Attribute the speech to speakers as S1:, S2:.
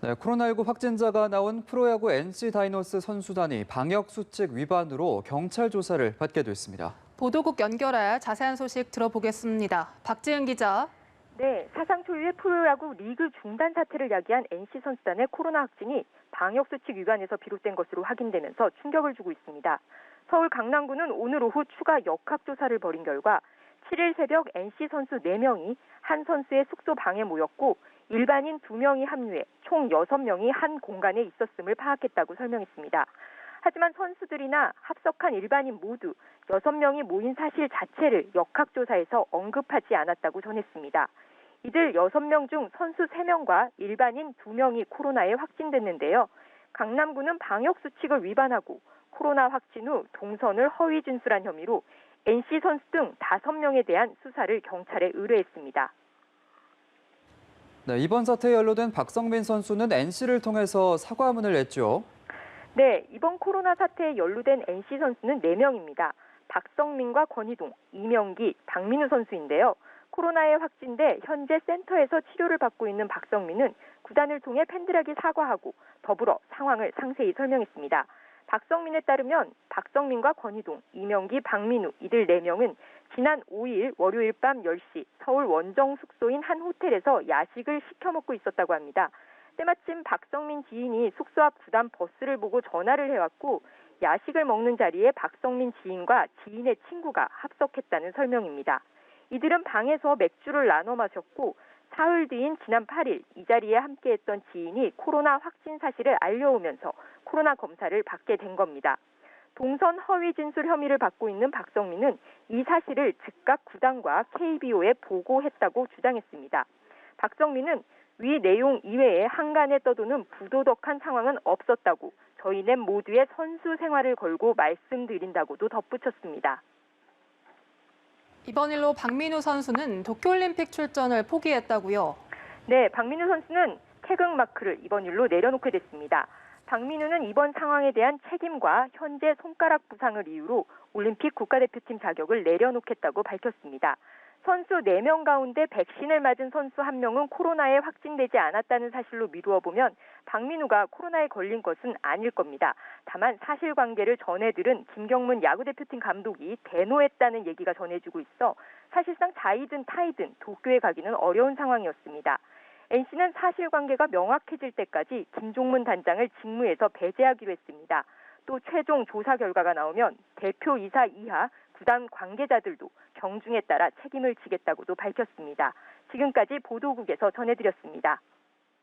S1: 네, 코로나19 확진자가 나온 프로야구 NC 다이노스 선수단이 방역수칙 위반으로 경찰 조사를 받게 됐습니다.
S2: 보도국 연결해 자세한 소식 들어보겠습니다. 박지은 기자.
S3: 네, 사상 초유의 프로야구 리그 중단 사태를 야기한 NC 선수단의 코로나 확진이 방역수칙 위반에서 비롯된 것으로 확인되면서 충격을 주고 있습니다. 서울 강남구는 오늘 오후 추가 역학조사를 벌인 결과 7일 새벽 NC 선수 4명이 한 선수의 숙소 방에 모였고 일반인 2명이 합류해 총 6명이 한 공간에 있었음을 파악했다고 설명했습니다. 하지만 선수들이나 합석한 일반인 모두 6명이 모인 사실 자체를 역학조사에서 언급하지 않았다고 전했습니다. 이들 6명 중 선수 3명과 일반인 2명이 코로나에 확진됐는데요. 강남구는 방역수칙을 위반하고 코로나 확진 후 동선을 허위 진술한 혐의로 NC 선수 등 5명에 대한 수사를 경찰에 의뢰했습니다.
S1: 네, 이번 사태에 연루된 박성민 선수는 NC를 통해서 사과문을 냈죠.
S3: 네, 이번 코로나 사태에 연루된 NC 선수는 4명입니다. 박성민과 권희동, 이명기, 박민우 선수인데요. 코로나에 확진돼 현재 센터에서 치료를 받고 있는 박성민은 구단을 통해 팬들에게 사과하고 더불어 상황을 상세히 설명했습니다. 박성민에 따르면 박성민과 권희동, 이명기, 박민우 이들 4명은 지난 5일 월요일 밤 10시 서울 원정 숙소인 한 호텔에서 야식을 시켜 먹고 있었다고 합니다. 때마침 박성민 지인이 숙소 앞 구단 버스를 보고 전화를 해왔고 야식을 먹는 자리에 박성민 지인과 지인의 친구가 합석했다는 설명입니다. 이들은 방에서 맥주를 나눠 마셨고 사흘 뒤인 지난 8일 이 자리에 함께했던 지인이 코로나 확진 사실을 알려오면서 코로나 검사를 받게 된 겁니다. 동선 허위 진술 혐의를 받고 있는 박성민은 이 사실을 즉각 구단과 KBO에 보고했다고 주장했습니다. 박성민은 위 내용 이외에 한간에 떠도는 부도덕한 상황은 없었다고 저희는 모두의 선수 생활을 걸고 말씀드린다고도 덧붙였습니다.
S2: 이번 일로 박민우 선수는 도쿄올림픽 출전을 포기했다고요?
S3: 네, 박민우 선수는 태극 마크를 이번 일로 내려놓게 됐습니다. 박민우는 이번 상황에 대한 책임과 현재 손가락 부상을 이유로 올림픽 국가대표팀 자격을 내려놓겠다고 밝혔습니다. 선수 4명 가운데 백신을 맞은 선수 1명은 코로나에 확진되지 않았다는 사실로 미루어 보면 박민우가 코로나에 걸린 것은 아닐 겁니다. 다만 사실관계를 전해들은 김경문 야구대표팀 감독이 대노했다는 얘기가 전해지고 있어 사실상 자이든 타이든 도쿄에 가기는 어려운 상황이었습니다. NC는 사실관계가 명확해질 때까지 김종문 단장을 직무에서 배제하기로 했습니다. 또 최종 조사 결과가 나오면 대표이사 이하 구단 관계자들도 경중에 따라 책임을 지겠다고도 밝혔습니다. 지금까지 보도국에서 전해드렸습니다.